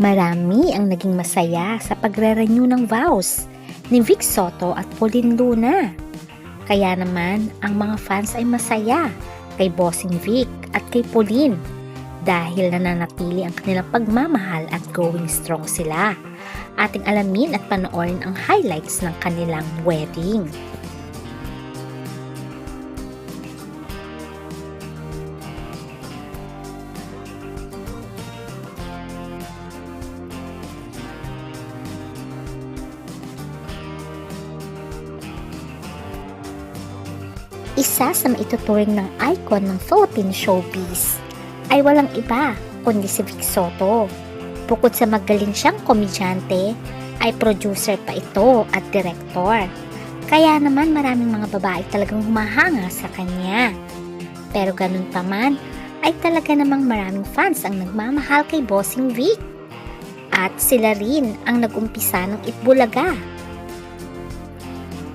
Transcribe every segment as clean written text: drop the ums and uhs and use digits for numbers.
Marami ang naging masaya sa pagre-renew ng vows ni Vic Soto at Pauline Luna. Kaya naman ang mga fans ay masaya kay Bossing Vic at kay Pauline dahil nananatili ang kanilang pagmamahal at going strong sila. Ating alamin at panoorin ang highlights ng kanilang wedding. Isa sa maituturing ng icon ng Philippine showbiz ay walang iba kundi si Vic Soto. Bukod sa magaling siyang komedyante, ay producer pa ito at director. Kaya naman maraming mga babae talagang humahanga sa kanya. Pero ganun pa man, ay talaga namang maraming fans ang nagmamahal kay Bossing Vic. At sila rin ang nag-umpisa ng Itbulaga.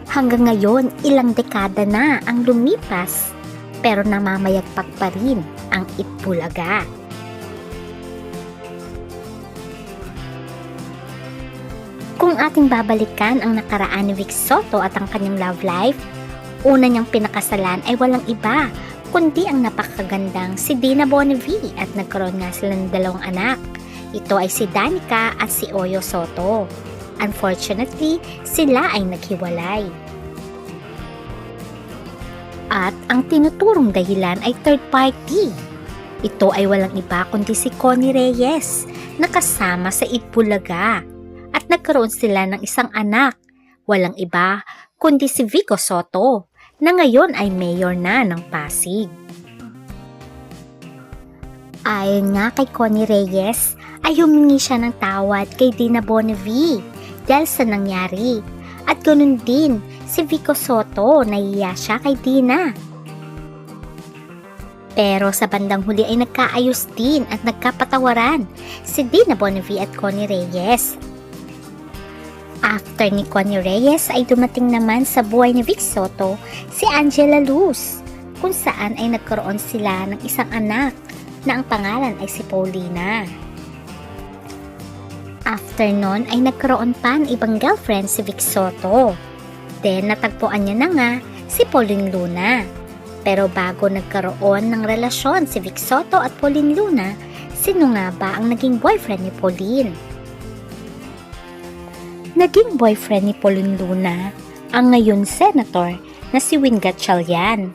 Hanggang ngayon, ilang dekada na ang lumipas, pero namamayagpag pa rin ang Itbulaga. Kung ating babalikan ang nakaraan ni Vic Soto at ang kanyang love life, una niyang pinakasalan ay walang iba, kundi ang napakagandang si Dina Bonnevie at nagkaroon nga sila ng 2 anak. Ito ay si Danica at si Oyo Soto. Unfortunately, sila ay naghiwalay. At ang tinuturong dahilan ay third party. Ito ay walang iba kundi si Connie Reyes na kasama sa Itbulaga. At nagkaroon sila ng isang anak. Walang iba kundi si Vico Soto na ngayon ay mayor na ng Pasig. Ayon nga kay Connie Reyes ay humingi siya ng tawad kay Dina Bonnevie dahil sa nangyari. At ganoon din si Vico Soto, nahiya siya kay Dina. Pero sa bandang huli ay nagkaayos din at nagkapatawaran si Dina Bonnevie at Connie Reyes. After ni Connie Reyes ay dumating naman sa buhay ni Vic Soto si Angela Luz, kung saan ay nagkaroon sila ng isang anak na ang pangalan ay si Paulina. After nun ay nagkaroon pa ng ibang girlfriend si Vic Soto. Then natagpuan niya na nga si Pauline Luna. Pero bago nagkaroon ng relasyon si Vic Soto at Pauline Luna, sino nga ba ang naging boyfriend ni Pauline? Naging boyfriend ni Pauline Luna ang ngayon senator na si Win Gatchalian.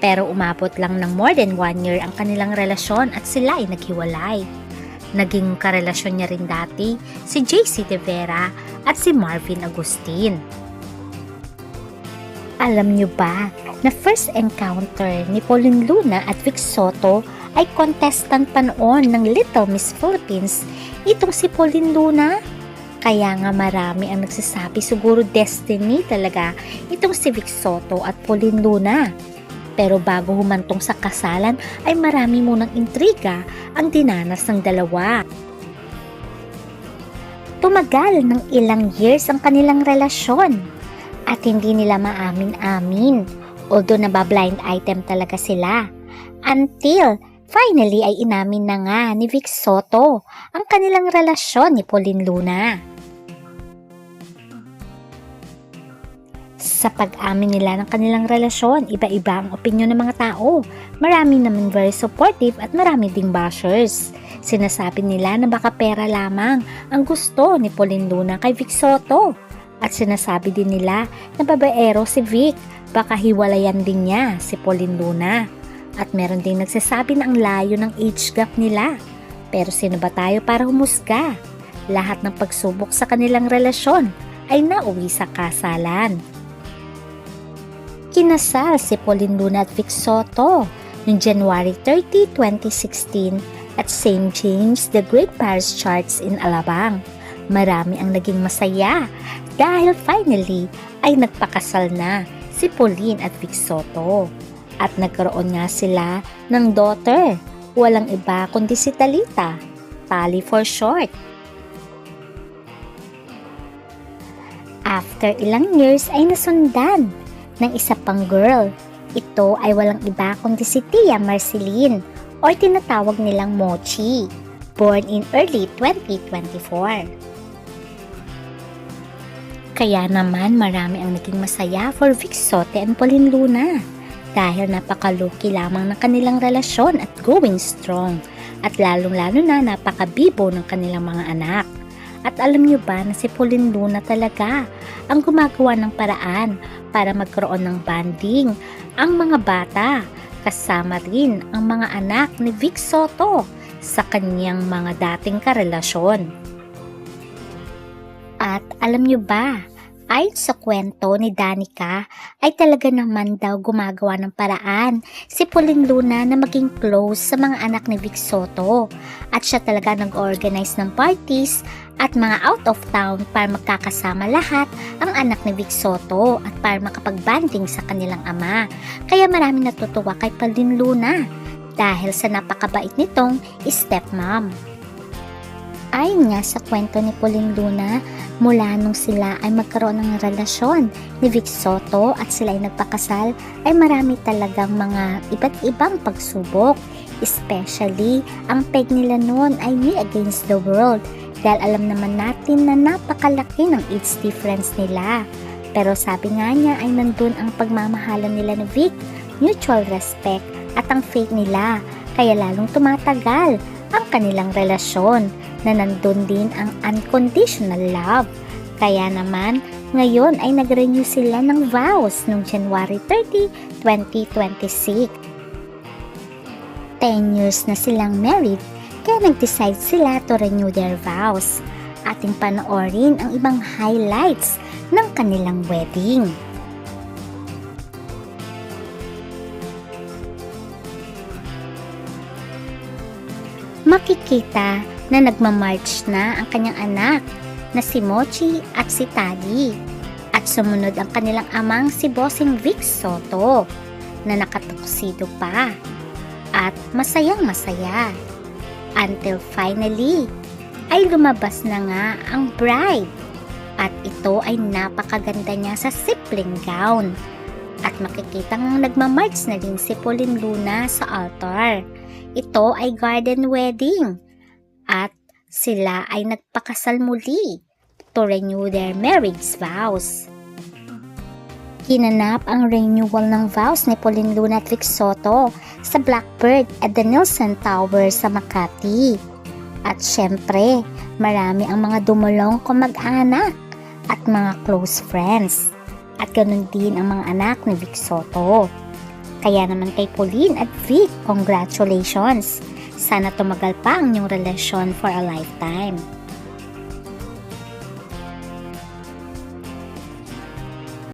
Pero umabot lang ng more than 1 year ang kanilang relasyon at sila ay naghiwalay. Naging karelasyon niya rin dati si JC De Vera at si Marvin Agustin. Alam niyo ba na first encounter ni Pauline Luna at Vic Soto ay contestant pa noon ng Little Miss Philippines itong si Pauline Luna? Kaya nga marami ang nagsasabi siguro destiny talaga itong si Vic Soto at Pauline Luna. Pero bago humantong sa kasalan ay marami munang intriga ang dinanas ng dalawa. Tumagal ng ilang years ang kanilang relasyon at hindi nila maamin-amin, although nabablind item talaga sila. Until finally ay inamin na nga ni Vic Soto ang kanilang relasyon ni Pauline Luna. Sa pag-amin nila ng kanilang relasyon, iba-iba ang opinyon ng mga tao. Marami naman very supportive at marami ding bashers. Sinasabi nila na baka pera lamang ang gusto ni Pauline Luna kay Vic Soto. At sinasabi din nila na babaero si Vic, baka hiwalayan din niya si Pauline Luna. At meron ding nagsasabi na ang layo ng age gap nila. Pero sino ba tayo para humusga? Lahat ng pagsubok sa kanilang relasyon ay nauwi sa kasalan. Kinasal si Pauline Luna at Vic Soto noong January 30, 2016 at St. James the Great Parish Church in Alabang. Marami ang naging masaya dahil finally ay nagpakasal na si Pauline at Vic Soto. At nagkaroon nga sila ng daughter, walang iba kundi si Talita, Tali for short. After ilang years ay nasundan ng isa pang girl. Ito ay walang iba kundi si Tia Marceline or tinatawag nilang Mochi. born in early 2024. Kaya naman marami ang naging masaya for Vic Sote and Pauline Luna dahil napaka-lucky lamang ng kanilang relasyon at going strong at lalong-lalo na napaka-bibo ng kanilang mga anak. At alam nyo ba na si Pauline Luna talaga ang gumagawa ng paraan para magkaroon ng bonding ang mga bata kasama rin ang mga anak ni Vic Soto sa kanyang mga dating karelasyon. At alam nyo ba, ayon sa kwento ni Danica ay talaga naman daw gumagawa ng paraan si Pauline Luna na maging close sa mga anak ni Vic Soto at siya talaga nag-organize ng parties at mga out of town para magkakasama lahat ang anak ni Vic Soto at para makapag-banding sa kanilang ama. Kaya maraming natutuwa kay Pauline Luna dahil sa napakabait nitong stepmom. Ayon nga sa kwento ni Pauline Luna, mula nung sila ay magkaroon ng relasyon ni Vic Soto at sila ay nagpakasal, ay marami talagang mga iba't ibang pagsubok. Especially, ang peg nila noon ay Me Against the World dahil alam naman natin na napakalaki ng age difference nila. Pero sabi nga niya ay nandun ang pagmamahalan nila ni Vic, mutual respect at ang faith nila, kaya lalong tumatagal ang kanilang relasyon na nandun din ang unconditional love. Kaya naman, ngayon ay nag-renew sila ng vows noong January 30, 2026. 10 years na silang married, kaya nag-decide sila to renew their vows. Ating panoorin ang ibang highlights ng kanilang wedding. Makikita na nagmamarch na ang kanyang anak na si Mochi at si Tali at sumunod ang kanilang amang si Bossing Vic Soto na nakatuksido pa at masayang masaya until finally ay lumabas na nga ang bride at ito ay napakaganda niya sa sipling gown at makikitang nagmamarch na din si Pauline Luna sa altar. Ito ay garden wedding at sila ay nagpakasal muli to renew their marriage vows. Ginanap ang renewal ng vows ni Pauline Luna at Vic Soto sa Blackbird at the Nielsen Tower sa Makati. At syempre, marami ang mga dumulong kamag-anak at mga close friends. At ganun din ang mga anak ni Vic Soto. Kaya naman kay Pauline at Vic, congratulations! Sana tumagal pa ang inyong relasyon for a lifetime.